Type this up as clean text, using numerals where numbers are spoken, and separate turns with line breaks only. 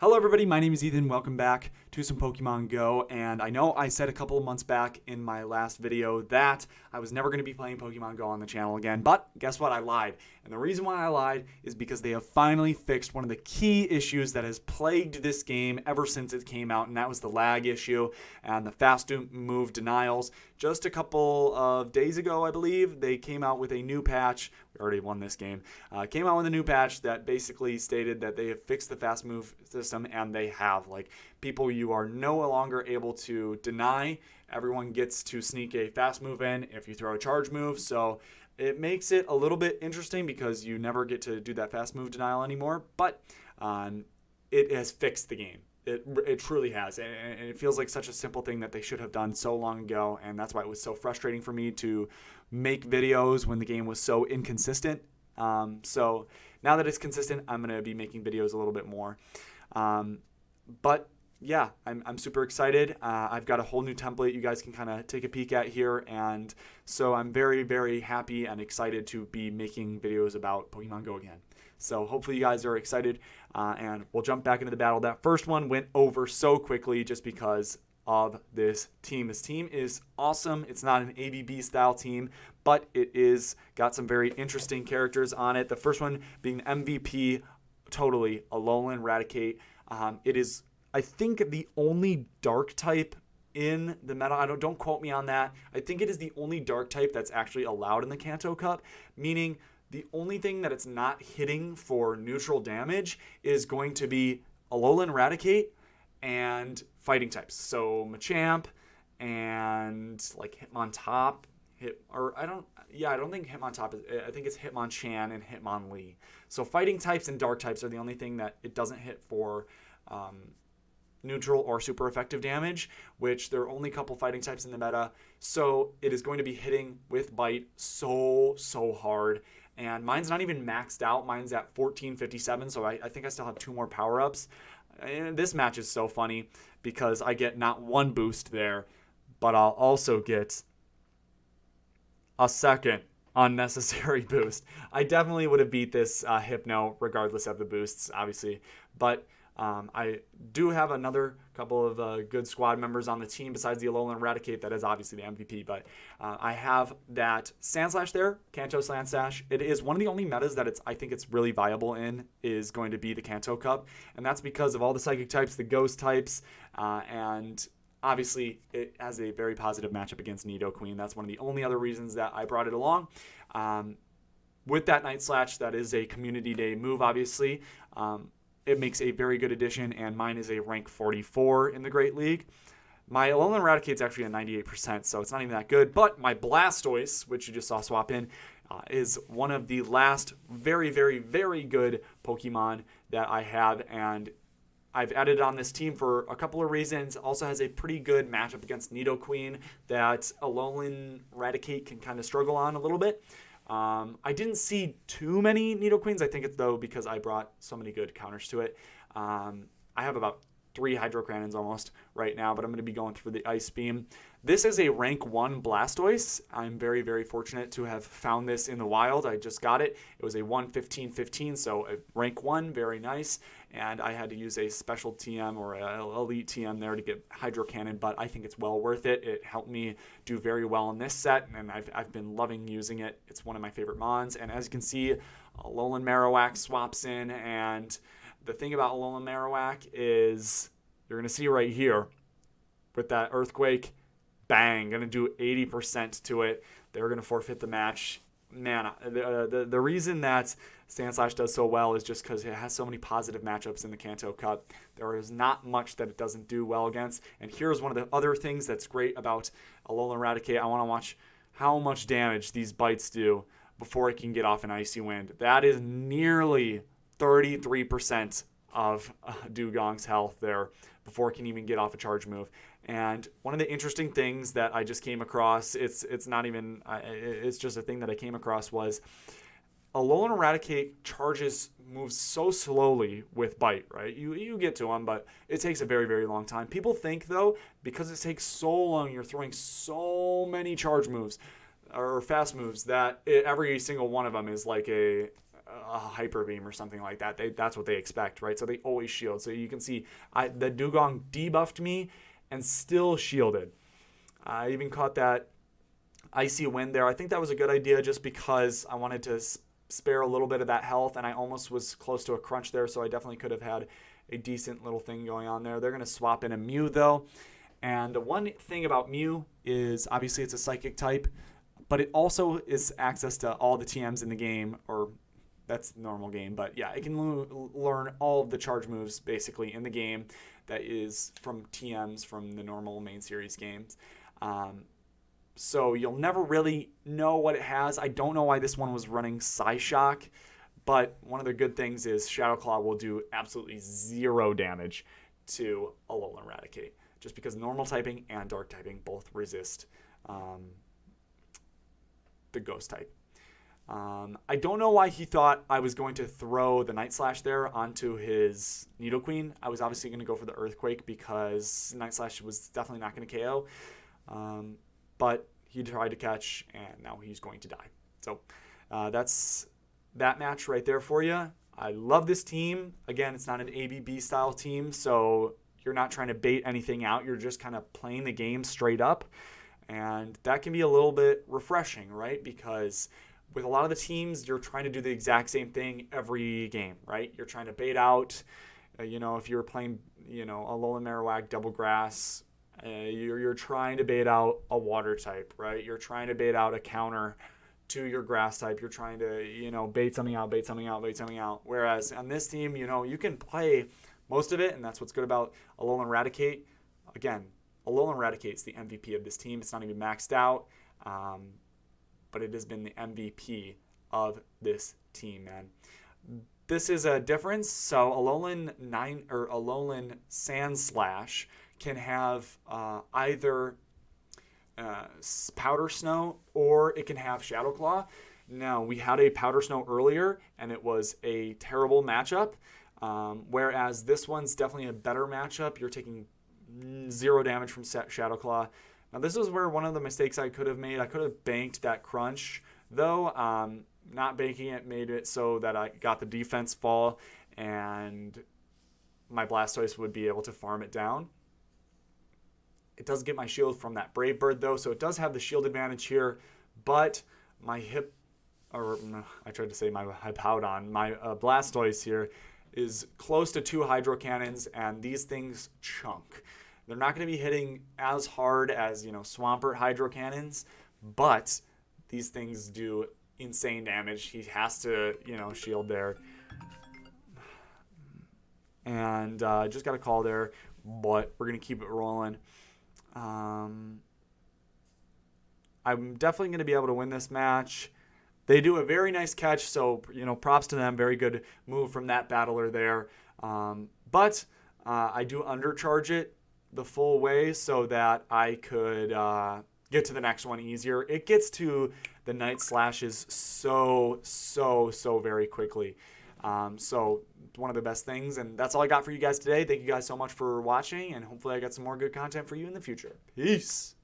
Hello everybody, my name is Ethan. Welcome back to some Pokemon Go, and I know I said a couple of months back in my last video that I was never going to be playing Pokemon Go on the channel again, but guess what? I lied. And the reason why I lied is because they have finally fixed one of the key issues that has plagued this game ever since it came out, and that was the lag issue and the fast move denials. Just a couple of days ago, I believe, they came out with a new patch. We already won this game. Came out with a new patch that basically stated that they have fixed the fast move system, and they have. Like, people, you are no longer able to deny. Everyone gets to sneak a fast move in if you throw a charge move. So it makes it a little bit interesting because you never get to do that fast move denial anymore. But it has fixed the game. It truly has, and it feels like such a simple thing that they should have done so long ago, and that's why it was so frustrating for me to make videos when the game was so inconsistent. So now that it's consistent, I'm going to be making videos a little bit more. But yeah, I'm super excited. I've got a whole new template you guys can kind of take a peek at here, and so I'm very, very happy and excited to be making videos about Pokemon Go again. So hopefully you guys are excited, and we'll jump back into the battle. That first one went over so quickly just because of this team. This team is awesome. It's not an ABB style team, but it is got some very interesting characters on it. The first one being MVP, totally, Alolan, Raticate. It is, I think, the only dark type in the meta. Don't quote me on that. I think it is the only dark type that's actually allowed in the Kanto Cup, meaning the only thing that it's not hitting for neutral damage is going to be Alolan, Raticate, and fighting types. So Machamp and like Hitmontop, I don't think Hitmontop is, I think it's Hitmonchan and Hitmonlee. So fighting types and dark types are the only thing that it doesn't hit for neutral or super effective damage, which there are only a couple fighting types in the meta. So it is going to be hitting with Bite so hard. And mine's not even maxed out. Mine's at 1457, so I think I still have 2 more power-ups. And this match is so funny because I get not one boost there, but I'll also get a second unnecessary boost. I definitely would have beat this Hypno regardless of the boosts, obviously. But I do have another couple of good squad members on the team besides the Alolan Raticate. That is obviously the MVP, but I have that Sandslash there, Kanto Sandslash. It is one of the only metas that I think it's really viable in is going to be the Kanto Cup, and that's because of all the Psychic types, the Ghost types, and obviously it has a very positive matchup against Nidoqueen. That's one of the only other reasons that I brought it along. With that Night Slash, that is a Community Day move, obviously. It makes a very good addition, and mine is a rank 44 in the Great League. My Alolan Raticate's actually at 98%, so it's not even that good. But my Blastoise, which you just saw swap in, is one of the last very, very, very good Pokemon that I have, and I've added it on this team for a couple of reasons. Also has a pretty good matchup against Nidoqueen that Alolan Raticate can kind of struggle on a little bit. I didn't see too many Nidoqueens. I think it's, though, because I brought so many good counters to it. I have about 3 Hydro Cannons almost right now, but I'm going to be going through the Ice Beam. This is a rank 1 Blastoise. I'm very, very fortunate to have found this in the wild. I just got it. It was a 115-15, so a rank 1, very nice. And I had to use a special TM or an elite TM there to get Hydro Cannon, but I think it's well worth it. It helped me do very well in this set, and I've been loving using it. It's one of my favorite mons, and as you can see, Alolan Marowak swaps in, and the thing about Alolan Marowak is you're going to see right here with that Earthquake, bang, going to do 80% to it. They're going to forfeit the match. Man, the reason that Sandslash does so well is just because it has so many positive matchups in the Kanto Cup. There is not much that it doesn't do well against. And here's one of the other things that's great about Alolan Raticate. I want to watch how much damage these bites do before it can get off an Icy Wind. That is nearly 33% of Dugong's health there before it can even get off a charge move. And one of the interesting things that I just came across, it's not even, it's just a thing that I came across, was Alolan Raticate moves so slowly with Bite, right? You get to him, but it takes a very, very long time. People think, though, because it takes so long, you're throwing so many charge moves or fast moves that every single one of them is like a a Hyper Beam or something like that. That's what they expect, right? So they always shield. So you can see the Dugong debuffed me and still shielded. I even caught that Icy Wind there. I think that was a good idea just because I wanted to spare a little bit of that health, and I almost was close to a crunch there, so I definitely could have had a decent little thing going on there. They're going to swap in a Mew, though. And the one thing about Mew is obviously it's a Psychic type, but it also is access to all the TMs in the game, or that's normal game, but yeah, it can learn all of the charge moves basically in the game that is from TMs from the normal main series games. So you'll never really know what it has. I don't know why this one was running Psyshock, but one of the good things is Shadow Claw will do absolutely 0 damage to Alolan Raticate, just because normal typing and dark typing both resist the ghost type. I don't know why he thought I was going to throw the Night Slash there onto his Nidoqueen. I was obviously going to go for the Earthquake because Night Slash was definitely not going to KO. But he tried to catch, and now he's going to die. So that's that match right there for you. I love this team. Again, it's not an ABB style team, so you're not trying to bait anything out. You're just kind of playing the game straight up. And that can be a little bit refreshing, right? Because with a lot of the teams, you're trying to do the exact same thing every game, right? You're trying to bait out, if you're playing, Alolan Marowak, Double Grass, you're trying to bait out a water type, right? You're trying to bait out a counter to your grass type. You're trying to, bait something out. Whereas on this team, you can play most of it, and that's what's good about Alolan Raticate. Again, Alolan Raticate's the MVP of this team. It's not even maxed out, but it has been the MVP of this team, man. This is a difference. So Alolan Sandslash can have either Powder Snow or it can have Shadow Claw. Now, we had a Powder Snow earlier, and it was a terrible matchup, whereas this one's definitely a better matchup. You're taking 0 damage from Shadow Claw. Now, this is where one of the mistakes I could have made. I could have banked that crunch, though. Not banking it made it so that I got the defense fall, and my Blastoise would be able to farm it down. It does get my shield from that Brave Bird, though, so it does have the shield advantage here, but my Hippowdon, my Blastoise here is close to 2 Hydro Cannons, and these things chunk. They're not going to be hitting as hard as, Swampert Hydro Cannons, but these things do insane damage. He has to, shield there. And just got a call there, but we're going to keep it rolling. I'm definitely going to be able to win this match. They do a very nice catch, so, props to them. Very good move from that battler there. But I do undercharge it the full way so that I could get to the next one easier. It gets to the Night Slashes so very quickly. So one of the best things, and that's all I got for you guys today. Thank you guys so much for watching, and hopefully I got some more good content for you in the future. Peace.